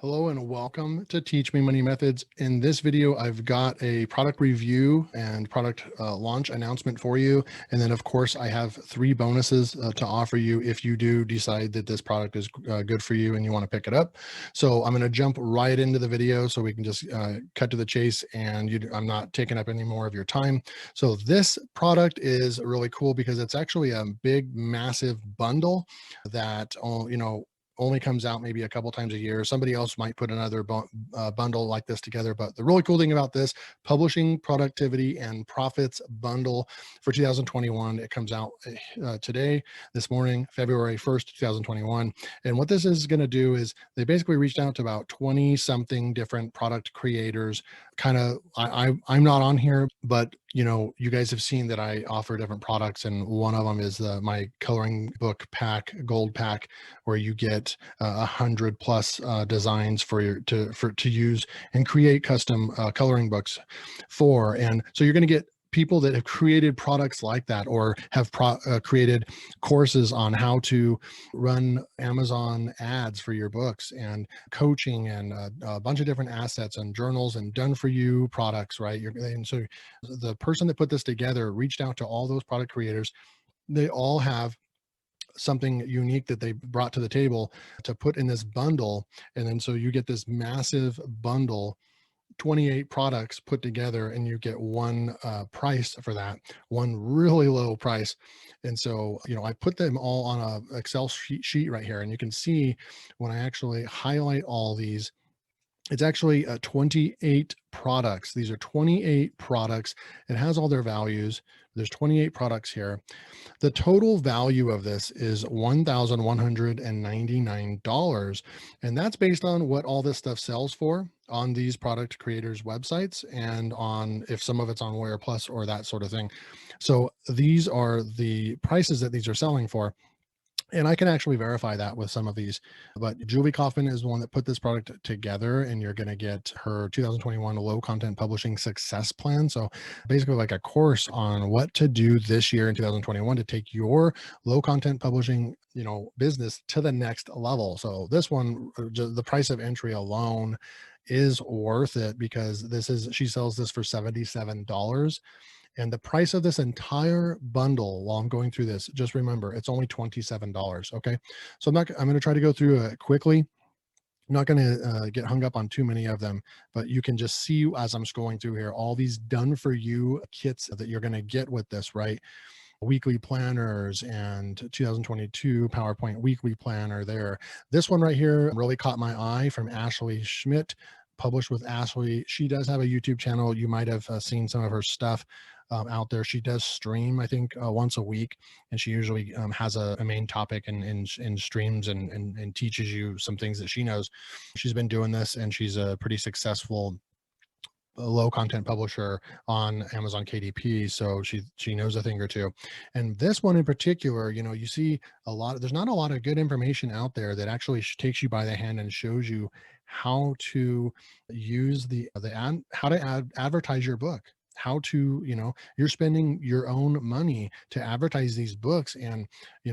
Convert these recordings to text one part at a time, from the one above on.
Hello and welcome to Teach Me Money Methods. In this video, I've got a product review and product launch announcement for you. And then of course, I have three bonuses to offer you if you do decide that this product is good for you and you want to pick it up. So I'm going to jump right into the video so we can just cut to the chase and I'm not taking up any more of your time. So this product is really cool because it's actually a big, massive bundle that, only comes out maybe a couple times a year. Somebody else might put another bundle like this together. But the really cool thing about this publishing productivity and profits bundle for 2021, it comes out today, this morning, February 1st, 2021. And what this is going to do is they basically reached out to about 20 something different product creators. Kind of, I'm not on here, but you guys have seen that I offer different products, and one of them is my coloring book pack, gold pack, where you get 100 plus designs to use and create custom coloring books for. And so you're going to get people that have created products like that, or have created courses on how to run Amazon ads for your books, and coaching, and a bunch of different assets and journals and done for you products, right? And so the person that put this together reached out to all those product creators. They all have something unique that they brought to the table to put in this bundle. And then so you get this massive bundle, 28 products put together, and you get one price for that, one really low price. And so I put them all on a Excel sheet right here, and you can see when I actually highlight all these, it's actually 28 products. These are 28 products. It has all their values. There's 28 products here. The total value of this is $1,199. And that's based on what all this stuff sells for on these product creators' websites, and on if some of it's on Warrior Plus or that sort of thing. So these are the prices that these are selling for. And I can actually verify that with some of these. But Julie Kaufman is the one that put this product together, and you're going to get her 2021 low content publishing success plan. So basically like a course on what to do this year in 2021 to take your low content publishing, business to the next level. So this one, the price of entry alone is worth it, because she sells this for $77. And the price of this entire bundle, while I'm going through this, just remember, it's only $27. Okay. So I'm going to try to go through it quickly. I'm not going to get hung up on too many of them, but you can just see as I'm scrolling through here, all these done for you kits that you're going to get with this, right? Weekly planners and 2022 PowerPoint weekly planner there. This one right here really caught my eye, from Ashley Schmidt, published with Ashley. She does have a YouTube channel. You might have seen some of her stuff out there. She does stream, I think, once a week, and she usually has a main topic in streams, and teaches you some things that she knows. She's been doing this, and she's a pretty successful low content publisher on Amazon KDP. So she knows a thing or two. And this one in particular, you see there's not a lot of good information out there that actually takes you by the hand and shows you how to use how to advertise your book, how to, you're spending your own money to advertise these books. And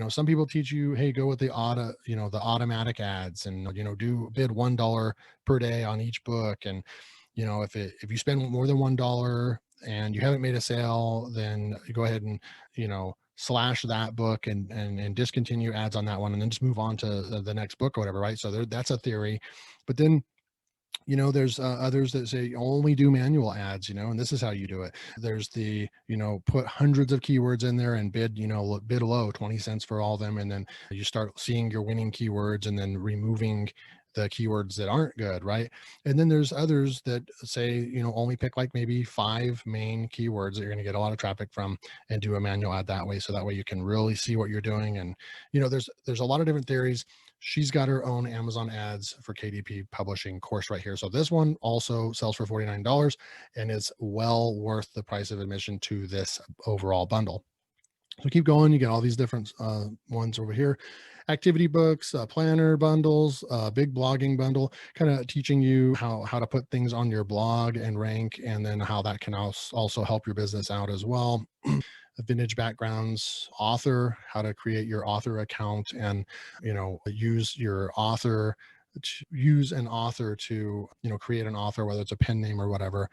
some people teach you, hey, go with the the automatic ads, and do bid $1 per day on each book. And if you spend more than $1 and you haven't made a sale, then you go ahead and slash that book and discontinue ads on that one, and then just move on to the next book or whatever, right? So that's a theory. But then there's others that say only do manual ads, and this is how you do it. There's the put hundreds of keywords in there and bid low, 20 cents for all of them, and then you start seeing your winning keywords, and then removing the keywords that aren't good, right? And then there's others that say only pick like maybe 5 main keywords that you're going to get a lot of traffic from, and do a manual ad that way, so that way you can really see what you're doing. And there's a lot of different theories. She's got her own Amazon ads for KDP publishing course right here. So this one also sells for $49, and it's well worth the price of admission to this overall bundle. So keep going. You get all these different ones over here. Activity books, planner bundles, big blogging bundle, kind of teaching you how to put things on your blog and rank, and then how that can also help your business out as well. Vintage backgrounds, author, how to create your author account, and use your author use an author to, create an author, whether it's a pen name or whatever,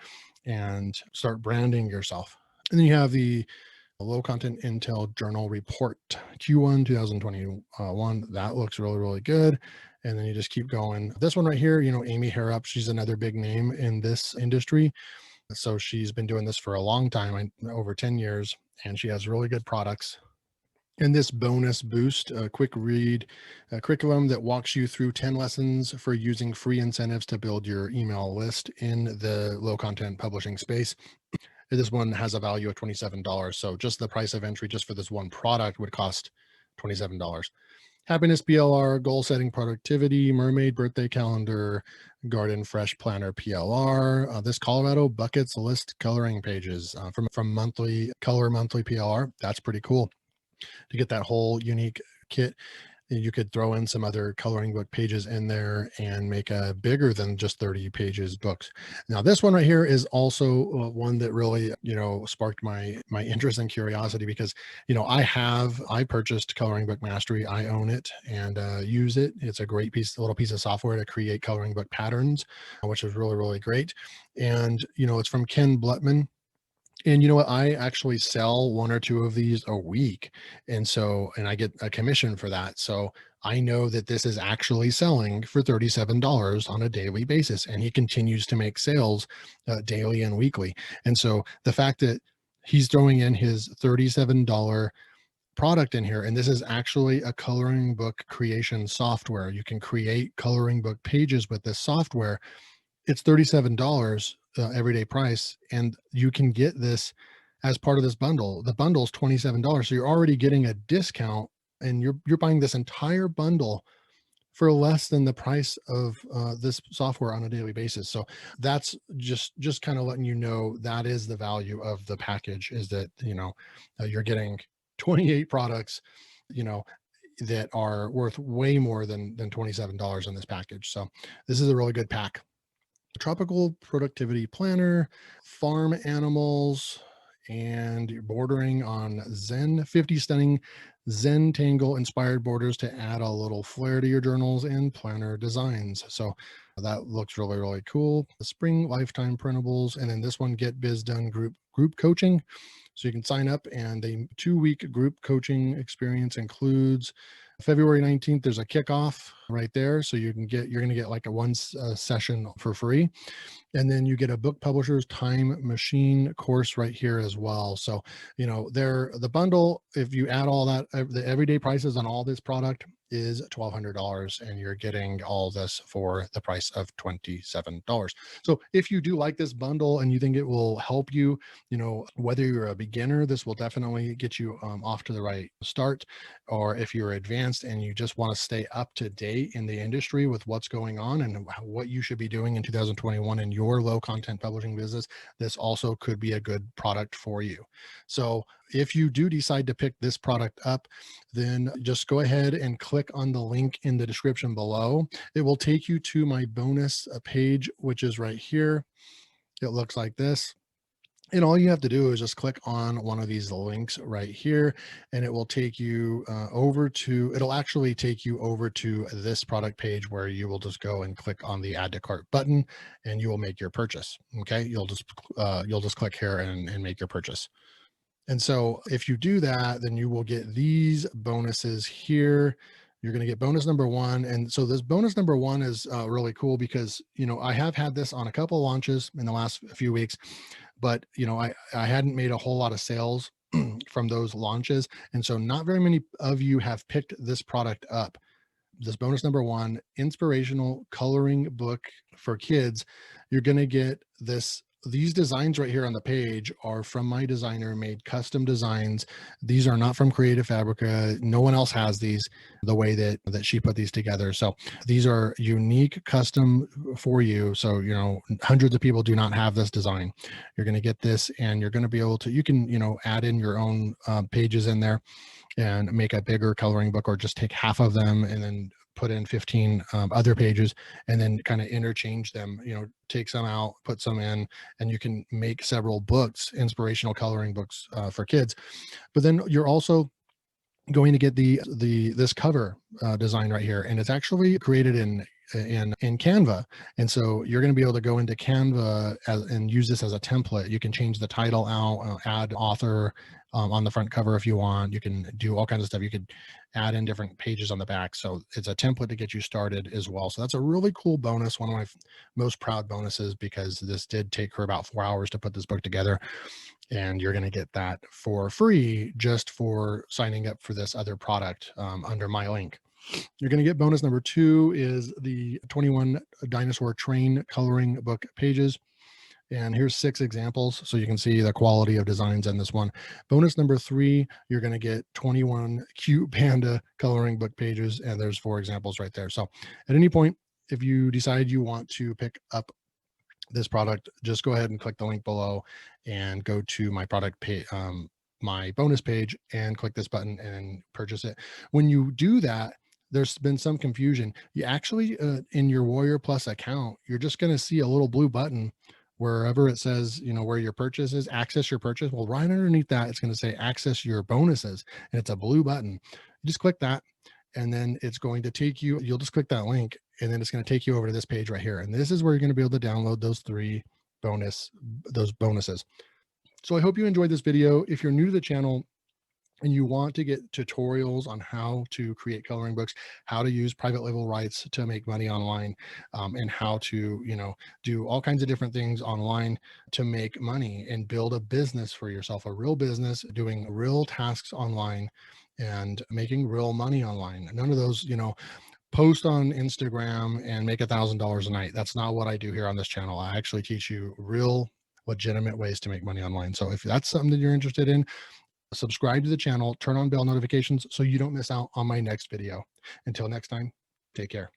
and start branding yourself. And then you have the low content intel journal report Q1 2021. That looks really, really good. And then you just keep going. This one right here, Amy Harrop, she's another big name in this industry. So she's been doing this for a long time, over 10 years, and she has really good products. And this bonus boost, a quick read curriculum that walks you through 10 lessons for using free incentives to build your email list in the low content publishing space. This one has a value of $27. So just the price of entry just for this one product would cost $27. Happiness PLR, goal setting productivity, mermaid birthday calendar, garden fresh planner PLR, this Colorado buckets list coloring pages from monthly PLR. That's pretty cool to get that whole unique kit. You could throw in some other coloring book pages in there and make a bigger than just 30 pages books. Now, this one right here is also one that really, sparked my interest and curiosity because, I purchased Coloring Book Mastery. I own it and use it. It's a great little piece of software to create coloring book patterns, which is really, really great. And, it's from Ken Blutman. And you know what? I actually sell one or two of these a week. And I get a commission for that. So I know that this is actually selling for $37 on a daily basis. And he continues to make sales daily and weekly. And so the fact that he's throwing in his $37 product in here, and this is actually a coloring book creation software. You can create coloring book pages with this software. It's $37 everyday price, and you can get this as part of this bundle. The bundle is $27, so you're already getting a discount, and you're buying this entire bundle for less than the price of this software on a daily basis. So that's just kind of letting you know that is the value of the package, is that you're getting 28 products, that are worth way more than $27 in this package. So this is a really good pack. Tropical productivity planner, farm animals, and you're bordering on Zen, 50 stunning Zen Tangle inspired borders to add a little flair to your journals and planner designs. So that looks really, really cool. The spring lifetime printables, and then this one, Get Biz Done group coaching. So you can sign up, and a 2-week group coaching experience includes February 19th. There's a kickoff right there. So you're going to get like a session for free. And then you get a book publisher's time machine course right here as well. So, the bundle, if you add all that, the everyday prices on all this product is $1,200, and you're getting all this for the price of $27. So if you do like this bundle and you think it will help you, whether you're a beginner, this will definitely get you off to the right start. Or if you're advanced and you just want to stay up to date in the industry with what's going on and what you should be doing in 2021 in your low content publishing business, this also could be a good product for you. So if you do decide to pick this product up, then just go ahead and click on the link in the description below. It will take you to my bonus page, which is right here. It looks like this. And all you have to do is just click on one of these links right here, and it will take you it'll actually take you over to this product page where you will just go and click on the add to cart button, and you will make your purchase. Okay. You'll just click here and make your purchase. And so if you do that, then you will get these bonuses here. You're going to get bonus number 1. And so this bonus number 1 is really cool because, I have had this on a couple of launches in the last few weeks, but, I hadn't made a whole lot of sales from those launches. And so not very many of you have picked this product up. This bonus number 1, inspirational coloring book for kids. You're going to get these designs right here on the page are from my designer, made custom designs. These are not from Creative Fabrica. No one else has these the way that she put these together. So these are unique, custom for you. So, hundreds of people do not have this design. You're going to get this, and you're going to be able to, you can, add in your own pages in there and make a bigger coloring book, or just take half of them and then put in 15 other pages, and then kind of interchange them, take some out, put some in, and you can make several books, inspirational coloring books for kids. But then you're also going to get this cover design right here, and it's actually created in in Canva. And so you're going to be able to go into Canva and use this as a template. You can change the title out, add author on the front cover if you want. You can do all kinds of stuff. You could add in different pages on the back. So it's a template to get you started as well. So that's a really cool bonus. One of my most proud bonuses, because this did take her about 4 hours to put this book together. And you're going to get that for free just for signing up for this other product under my link. You're going to get bonus number 2 is the 21 Dinosaur Train coloring book pages. And here's 6 examples so you can see the quality of designs in this one. Bonus number 3, you're going to get 21 cute panda coloring book pages. And there's 4 examples right there. So at any point, if you decide you want to pick up this product, just go ahead and click the link below and go to my product page, my bonus page, and click this button and purchase it. When you do that, there's been some confusion. You actually, in your Warrior Plus account, you're just going to see a little blue button wherever it says, where your purchase is, access your purchase. Well, right underneath that, it's going to say access your bonuses, and it's a blue button. You just click that, and then it's going to take you, you'll just click that link, and then it's going to take you over to this page right here. And this is where you're going to be able to download those bonuses. So I hope you enjoyed this video. If you're new to the channel and you want to get tutorials on how to create coloring books, how to use private label rights to make money online, and how to, do all kinds of different things online to make money and build a business for yourself, a real business, doing real tasks online and making real money online. None of those, post on Instagram and make $1,000 a night. That's not what I do here on this channel. I actually teach you real, legitimate ways to make money online. So if that's something that you're interested in, subscribe to the channel, turn on bell notifications so you don't miss out on my next video. Until next time, take care.